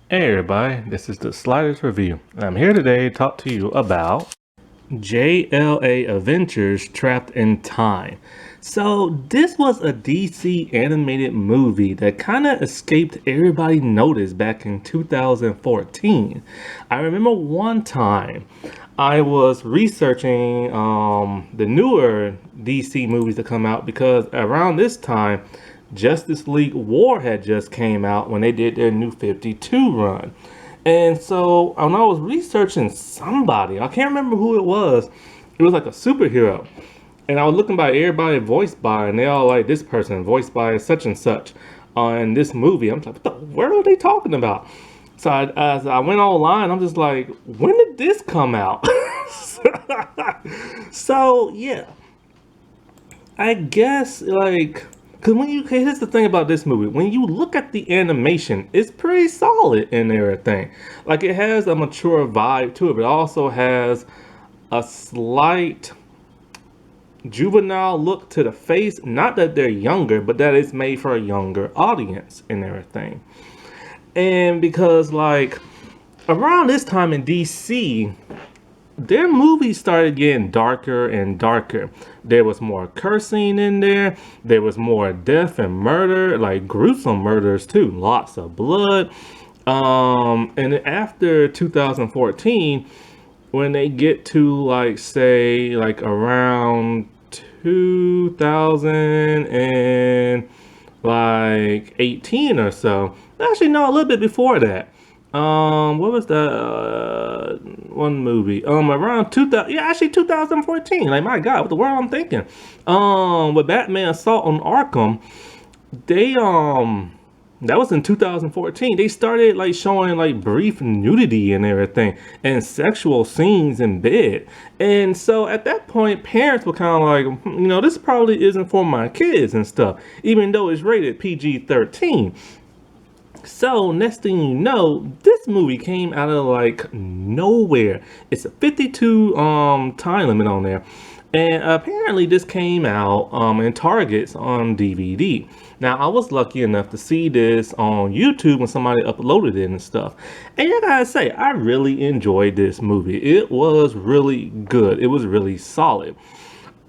Hey everybody, this is the Sliders Review. I'm here today to talk to you about JLA Adventures Trapped in Time. So this was a DC animated movie that kind of escaped everybody's notice back in 2014. I remember one time I was researching the newer DC movies that come out because around this time Justice League War had just came out when they did their new 52 run. And so when I was researching somebody, I can't remember who it was like a superhero. And I was looking by everybody voiced by, and they all like this person voiced by such and such in this movie. I'm like, what the world are they talking about? So as I went online, I'm just like, when did this come out? So yeah, I guess like, cause here's the thing about this movie. When you look at the animation, it's pretty solid and everything. Like it has a mature vibe to it, but it also has a slight juvenile look to the face. Not that they're younger, but that it's made for a younger audience and everything. And because like around this time in DC, their movies started getting darker and darker. There was more cursing in there. There was more death and murder, like gruesome murders too. Lots of blood. And after 2014, when they get to like say like around 2000 and like 18 or so. Actually, no, a little bit before that. What was that one movie? Around 2000, yeah, actually 2014. Like, my God, what the world I'm thinking? With Batman Assault on Arkham, they that was in 2014. They started like showing like brief nudity and everything and sexual scenes in bed. And so at that point, parents were kind of like, this probably isn't for my kids and stuff, even though it's rated PG-13. So next thing you know, this movie came out of like nowhere. It's a 52 time limit on there. And apparently this came out in Targets on DVD. Now I was lucky enough to see this on YouTube when somebody uploaded it and stuff. And I gotta say, I really enjoyed this movie. It was really good. It was really solid.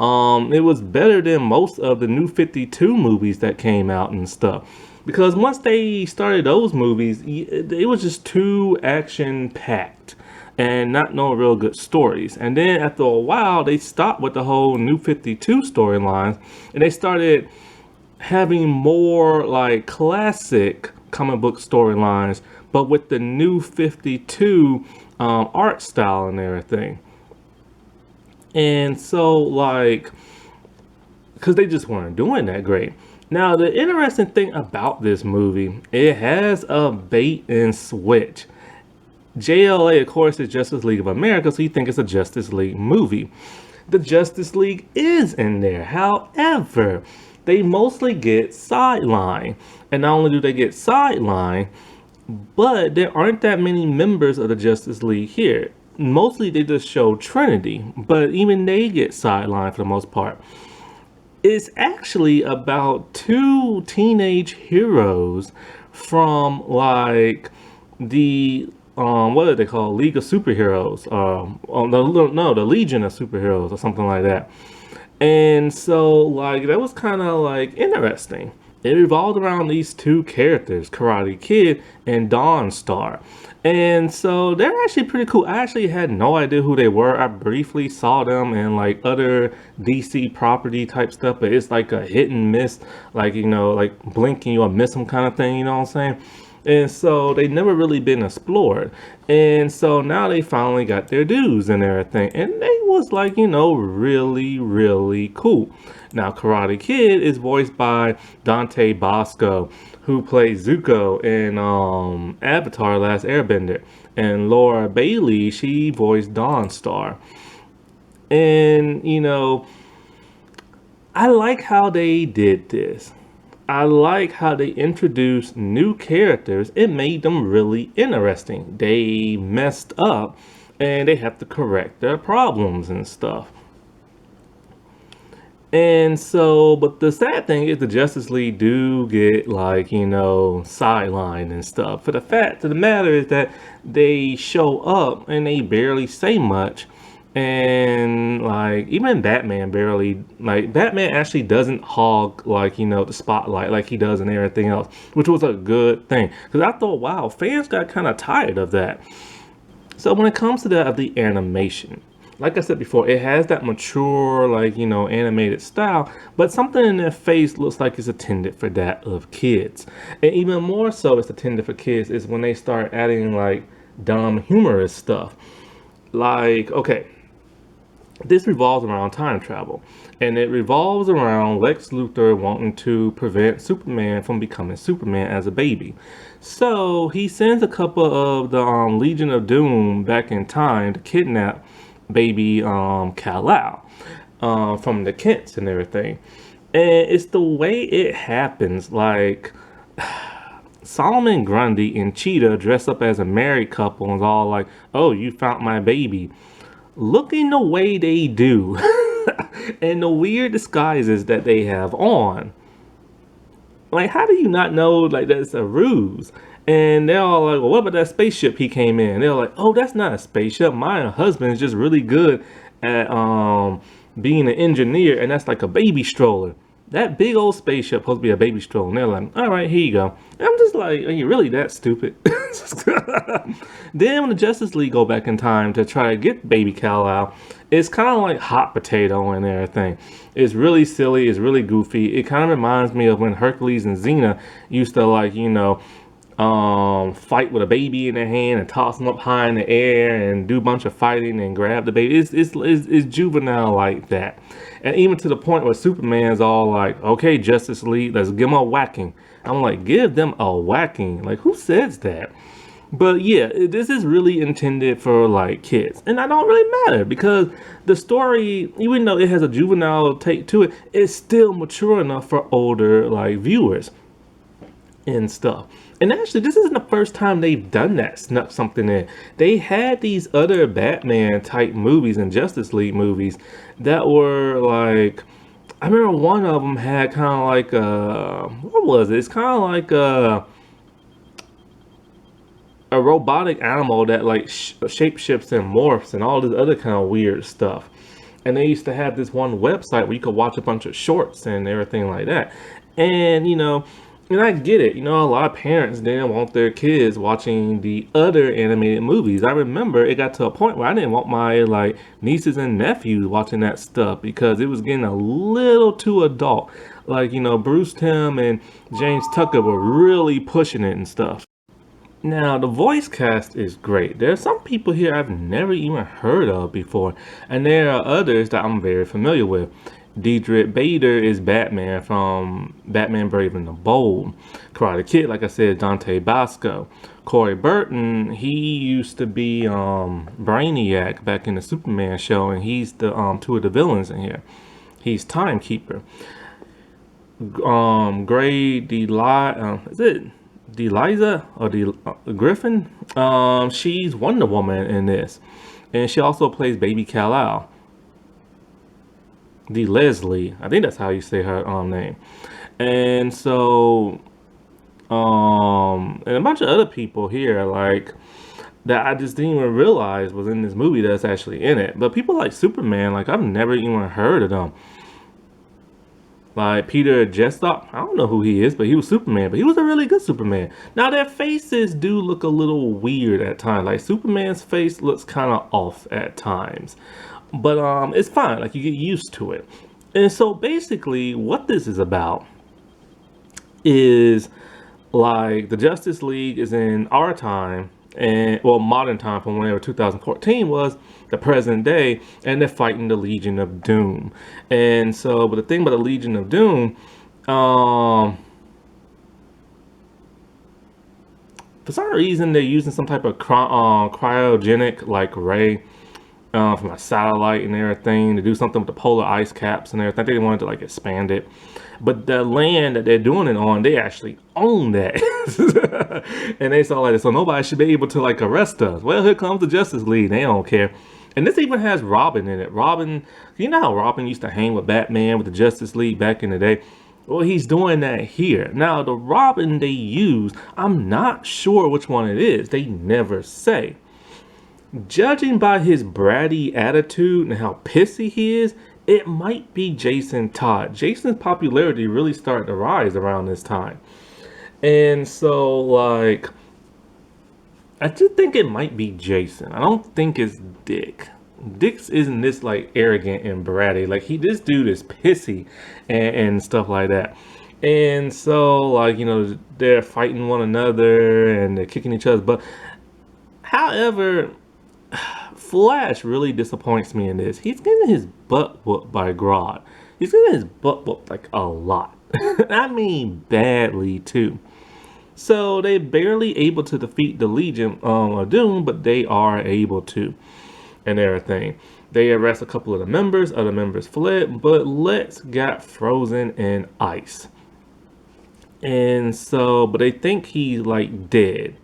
It was better than most of the new 52 movies that came out and stuff. Because once they started those movies, it was just too action packed and not no real good stories. And then after a while, they stopped with the whole new 52 storylines and they started having more like classic comic book storylines, but with the new 52 art style and everything. And so like, because they just weren't doing that great. Now, the interesting thing about this movie, it has a bait and switch. JLA, of course, is Justice League of America, so you think it's a Justice League movie. The Justice League is in there. However, they mostly get sidelined. And not only do they get sidelined, but there aren't that many members of the Justice League here. Mostly they just show Trinity, but even they get sidelined for the most part. It's actually about two teenage heroes from like the what are they called? League of Superheroes. The Legion of Superheroes or something like that. And so like that was kind of like interesting. It revolved around these two characters, Karate Kid and Dawn Star. And so they're actually pretty cool. I actually had no idea who they were. I briefly saw them in like other DC property type stuff, but it's like a hit and miss, like, like blinking you'll miss them kind of thing, you know what I'm saying? And so they never really been explored. And so now they finally got their dues and everything. And they was like, really, really cool. Now, Karate Kid is voiced by Dante Bosco, who plays Zuko in Avatar: Last Airbender. And Laura Bailey, she voiced Dawn Star. And, I like how they did this. I like how they introduced new characters. It made them really interesting. They messed up and they have to correct their problems and stuff. And so, but the sad thing is the Justice League do get like, sidelined and stuff. For the fact of the matter is that they show up and they barely say much. And like even Batman barely like Batman actually doesn't hog like the spotlight like he does in everything else, which was a good thing. Because I thought, wow, fans got kind of tired of that. So when it comes to the animation, like I said before, it has that mature, like, animated style, but something in their face looks like it's intended for that of kids. And even more so it's intended for kids is when they start adding like dumb humorous stuff. Like, okay, this revolves around time travel, and it revolves around Lex Luthor wanting to prevent Superman from becoming Superman as a baby. So he sends a couple of the Legion of Doom back in time to kidnap baby Kal-El from the Kents and everything. And it's the way it happens, like Solomon Grundy and Cheetah dress up as a married couple and is all like, "Oh, you found my baby." Looking the way they do and the weird disguises that they have on, like, how do you not know like that's a ruse? And they're all like, "Well, what about that spaceship he came in?" They're like, "Oh, that's not a spaceship. My husband is just really good at being an engineer, and that's like a baby stroller. That big old spaceship supposed to be a baby stroller." And they're like, "All right, here you go." And I'm just like, "Are you really that stupid?" Then when the Justice League go back in time to try to get baby Kal-El, it's kind of like hot potato and everything. It's really silly. It's really goofy. It kind of reminds me of when Hercules and Xena used to like, fight with a baby in their hand and toss them up high in the air and do a bunch of fighting and grab the baby. It's juvenile like that. And even to the point where Superman's all like, "Okay, Justice League, let's give them a whacking." I'm like, give them a whacking? Like, who says that? But yeah, this is really intended for like kids, and I don't really matter because the story, even though it has a juvenile take to it, it's still mature enough for older like viewers and stuff. And actually, this isn't the first time they've done that, snuck something in. They had these other Batman type movies and Justice League movies that were like, I remember one of them had kind of like what was it? It's kind of like a robotic animal that like shapeshifts and morphs and all this other kind of weird stuff. And they used to have this one website where you could watch a bunch of shorts and everything like that. And and I get it, a lot of parents didn't want their kids watching the other animated movies. I remember it got to a point where I didn't want my like nieces and nephews watching that stuff because it was getting a little too adult. Like, Bruce Timm and James Tucker were really pushing it and stuff. Now, the voice cast is great. There are some people here I've never even heard of before, and there are others that I'm very familiar with. Diedrich Bader is Batman from Batman Brave and the Bold. Karate Kid, like I said, Dante Basco. Corey Burton, he used to be Brainiac back in the Superman show, and he's the two of the villains in here. He's Timekeeper. Gray is it DeLiza or Griffin? She's Wonder Woman in this, and she also plays Baby Kal-El. Leslie, I think that's how you say her name. And so, and a bunch of other people here, like that I just didn't even realize was in this movie that's actually in it. But people like Superman, like I've never even heard of them. Like Peter Jessup, I don't know who he is, but he was Superman, but he was a really good Superman. Now their faces do look a little weird at times. Like Superman's face looks kind of off at times, but it's fine. Like you get used to it. And so basically, what this is about is like the Justice League is in our time, and well, modern time from whenever 2014 was, the present day, and they're fighting the Legion of Doom. And so, but the thing about the Legion of Doom, for some reason they're using some type of cryogenic like ray from a satellite and everything to do something with the polar ice caps and everything. They wanted to like expand it, but the land that they're doing it on, they actually own that. And they saw like, so nobody should be able to like arrest us. Well, here comes the Justice League. They don't care. And this even has Robin in it. Robin, you know how Robin used to hang with Batman with the Justice League back in the day? Well, he's doing that here. Now, the Robin they use, I'm not sure which one it is. They never say. Judging by his bratty attitude and how pissy he is, it might be Jason Todd. Jason's popularity really started to rise around this time. And so, like, I just think it might be Jason. I don't think it's Dick. Dick's isn't this like arrogant and bratty. Like this dude is pissy and stuff like that. And so like, you know, they're fighting one another and they're kicking each other. But however, Flash really disappoints me in this. He's getting his butt whooped by Grodd. He's getting his butt whooped like a lot. I mean badly too. So they're barely able to defeat the Legion of Doom, but they are able to. And everything. They arrest a couple of the members. Other members fled, but Lex got frozen in ice. And so, but they think he's like dead.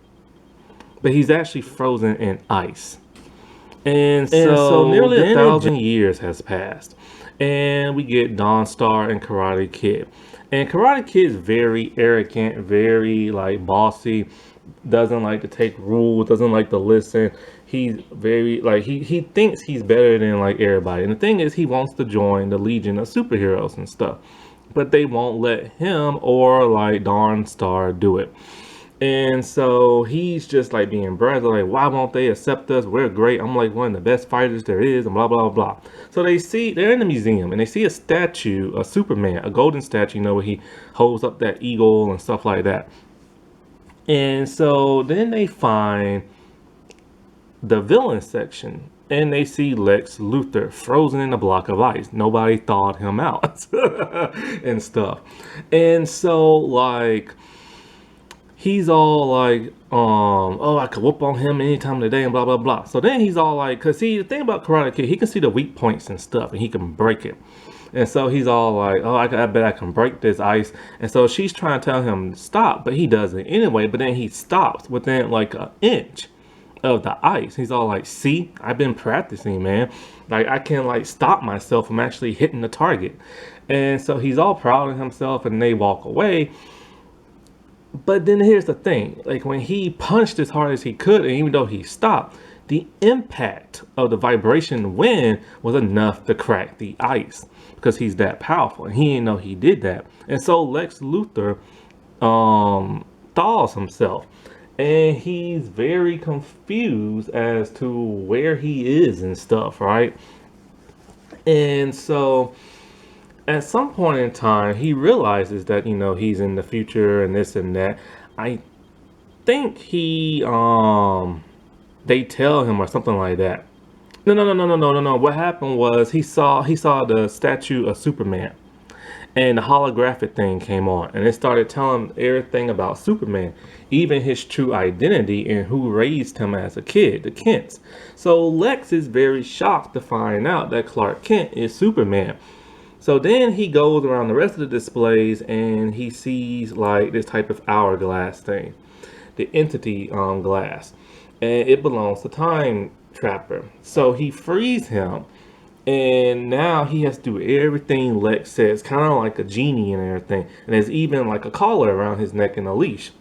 But he's actually frozen in ice. And so nearly 1,000 years has passed. And we get Dawnstar and Karate Kid. And Karate Kid is very arrogant, very like bossy, doesn't like to take rules, doesn't like to listen. He's very like he thinks he's better than like everybody. And the thing is, he wants to join the Legion of Superheroes and stuff, but they won't let him or like Dawnstar do it. And so he's just like being brazen, like, why won't they accept us? We're great. I'm like one of the best fighters there is, and blah, blah, blah. So they're in the museum and they see a statue of Superman, a golden statue, you know, where he holds up that eagle and stuff like that. And so then they find the villain section and they see Lex Luthor frozen in a block of ice. Nobody thawed him out and stuff. And so like, he's all like, oh, I could whoop on him anytime of the day and blah, blah, blah. So then he's all like, because see, the thing about Karate Kid, he can see the weak points and stuff and he can break it. And so he's all like, oh, I bet I can break this ice. And so she's trying to tell him to stop, but he doesn't anyway. But then he stops within like an inch of the ice. He's all like, see, I've been practicing, man. Like I can like stop myself from actually hitting the target. And so he's all proud of himself and they walk away. But then here's the thing, like when he punched as hard as he could, and even though he stopped, the impact of the vibration wind was enough to crack the ice because he's that powerful, and he didn't know he did that. And so Lex Luthor thaws himself, and he's very confused as to where he is and stuff, right? And so at some point in time, he realizes that, you know, he's in the future and this and that. I think they tell him or something like that. No. What happened was he saw the statue of Superman and the holographic thing came on and it started telling him everything about Superman, even his true identity and who raised him as a kid, the Kents. So Lex is very shocked to find out that Clark Kent is Superman. So then he goes around the rest of the displays and he sees like this type of hourglass thing, the entity glass, and it belongs to Time Trapper. So he frees him and now he has to do everything Lex says, kind of like a genie and everything. And there's even like a collar around his neck and a leash.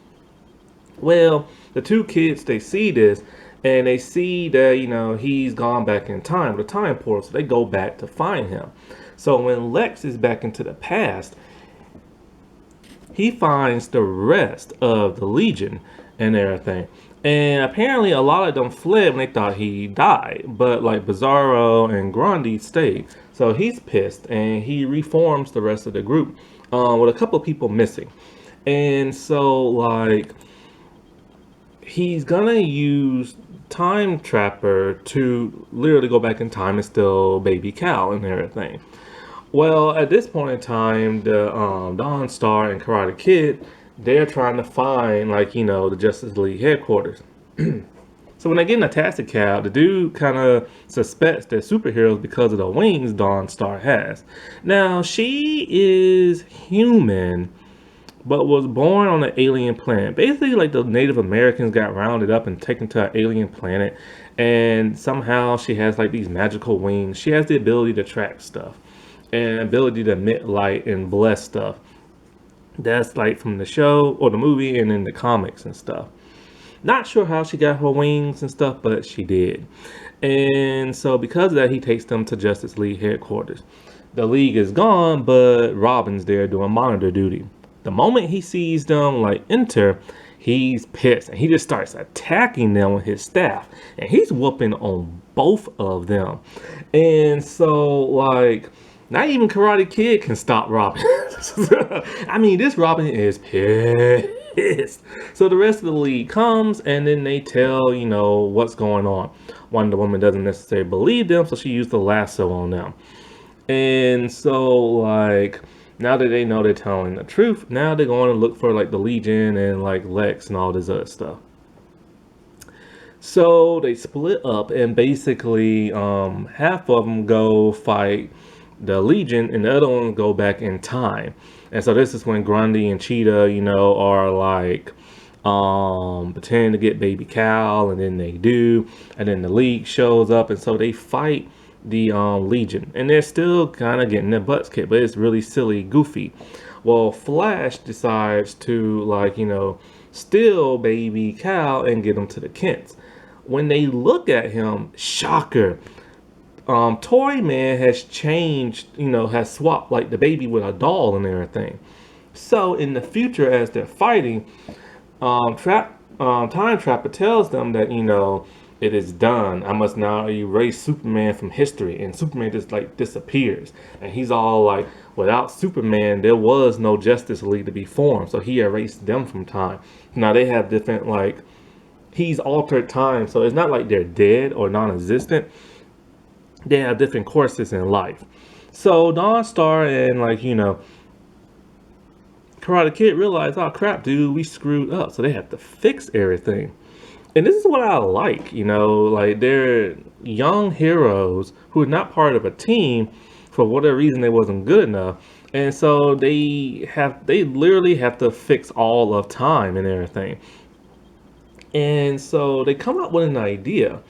Well, the two kids, they see this and they see that, you know, he's gone back in time, the time portal, so they go back to find him. So when Lex is back into the past, he finds the rest of the Legion and everything. And apparently a lot of them fled when they thought he died. But like Bizarro and Grundy stayed. So he's pissed and he reforms the rest of the group with a couple of people missing. And so like he's gonna use Time Trapper to literally go back in time and steal baby Kal and everything. Well, at this point in time, the Dawnstar and Karate Kid, they're trying to find, like, you know, the Justice League headquarters. So when they get in a taxi cab, the dude kind of suspects they're superheroes because of the wings Dawnstar has. Now, she is human, but was born on an alien planet. Basically, like the Native Americans got rounded up and taken to an alien planet, and somehow she has like these magical wings. She has the ability to track stuff and ability to emit light and bless stuff. That's like from the show or the movie and in the comics and stuff. Not sure how she got her wings and stuff, but she did. And so because of that, he takes them to Justice League headquarters. The League is gone, but Robin's there doing monitor duty. The moment he sees them like enter, he's pissed and he just starts attacking them with his staff. And he's whooping on both of them. And so like not even Karate Kid can stop Robin. I mean, this Robin is pissed. So the rest of the League comes and then they tell, what's going on. Wonder Woman doesn't necessarily believe them, so she used the lasso on them. And so, like, now that they know they're telling the truth, now they're going to look for, like, the Legion and, like, Lex and all this other stuff. So they split up and basically half of them go fight the Legion and the other ones go back in time. And so this is when Grundy and Cheetah, are like pretending to get baby Kal, and then they do, and then the League shows up, and so they fight the Legion, and they're still kind of getting their butts kicked, but it's really silly, goofy. Well, Flash decides to steal baby Kal and get him to the Kents. When they look at him, shocker, Toy Man has changed, has swapped like the baby with a doll and everything. So in the future, as they're fighting, Time Trapper tells them that, it is done. I must now erase Superman from history. And Superman just like disappears. And he's all like, without Superman, there was no Justice League to be formed. So he erased them from time. Now they have different, like, he's altered time. So it's not like they're dead or non-existent. They have different courses in life. So Dawnstar and Karate Kid realize, oh crap, dude, we screwed up. So they have to fix everything. And this is what I like, like they're young heroes who are not part of a team for whatever reason they wasn't good enough. And so they literally have to fix all of time and everything. And so they come up with an idea.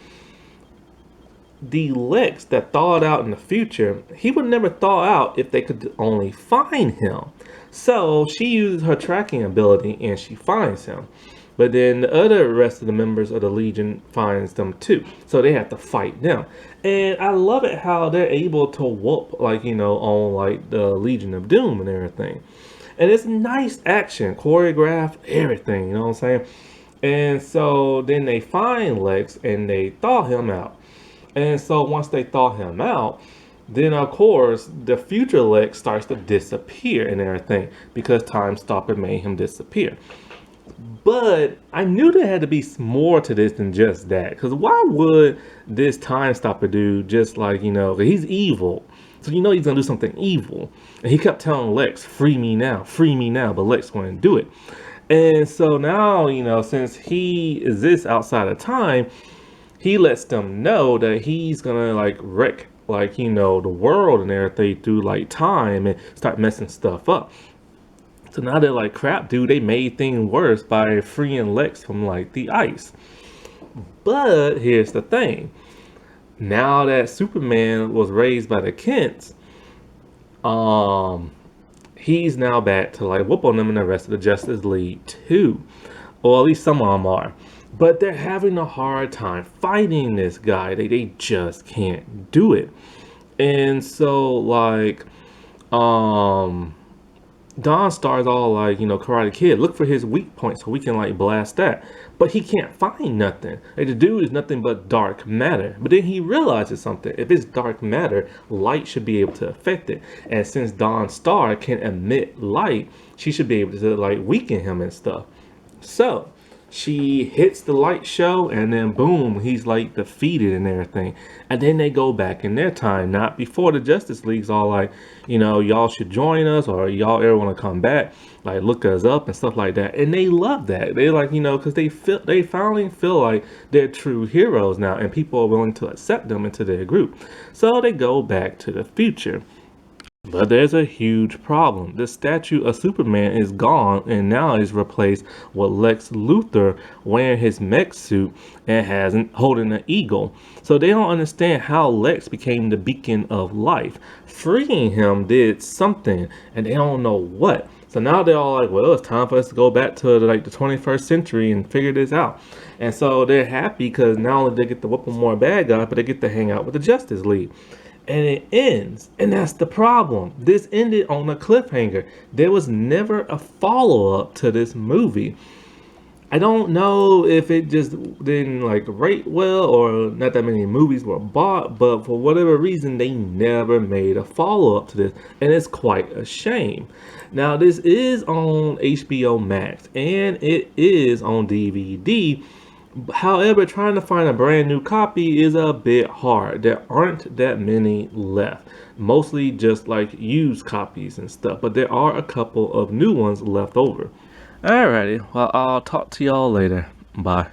The Lex that thawed out in the future, he would never thaw out if they could only find him. So she uses her tracking ability and she finds him. But then the rest of the members of the Legion finds them too. So they have to fight them. And I love it how they're able to whoop on like the Legion of Doom and everything. And it's nice action, choreographed, everything, you know what I'm saying? And so then they find Lex and they thaw him out. And so once they thaw him out, then of course the future Lex starts to disappear and everything because Time Stopper made him disappear. But I knew there had to be more to this than just that. Because why would this Time Stopper dude just he's evil. So he's going to do something evil. And he kept telling Lex, free me now, but Lex wouldn't do it. And so now, since he exists outside of time, he lets them know that he's gonna wreck the world and everything through time and start messing stuff up. So now they're like, crap, dude, they made things worse by freeing Lex from the ice. But here's the thing. Now that Superman was raised by the Kents, he's now back to whoop on them and the rest of the Justice League too. Or at least some of them are. But they're having a hard time fighting this guy. They just can't do it. And so Dawnstar's all Karate Kid, look for his weak point so we can blast that. But he can't find nothing. The dude is nothing but dark matter. But then he realizes something. If it's dark matter, light should be able to affect it. And since Dawnstar can emit light, she should be able to weaken him and stuff. So she hits the light show and then boom, he's defeated and everything. And then they go back in their time, not before the Justice League's all y'all should join us or y'all ever want to come back, look us up and stuff like that. And they love that. They because they finally feel like they're true heroes now and people are willing to accept them into their group. So they go back to the future. But there's a huge problem. The statue of Superman is gone and now is replaced with Lex Luthor wearing his mech suit and holding an eagle. So they don't understand how Lex became the beacon of life. Freeing him did something and they don't know what. So now they're all like, well, it's time for us to go back to the 21st century and figure this out. And so they're happy because not only they get to whoop more bad guys, but they get to hang out with the Justice League. And it ends, and that's the problem. This ended on a cliffhanger. There was never a follow-up to this movie. I don't know if it just didn't rate well or not that many movies were bought, but for whatever reason they never made a follow-up to this, and it's quite a shame. Now this is on HBO Max and it is on DVD. However, trying to find a brand new copy is a bit hard. There aren't that many left. Mostly just used copies and stuff, but there are a couple of new ones left over. Alrighty, well, I'll talk to y'all later. Bye.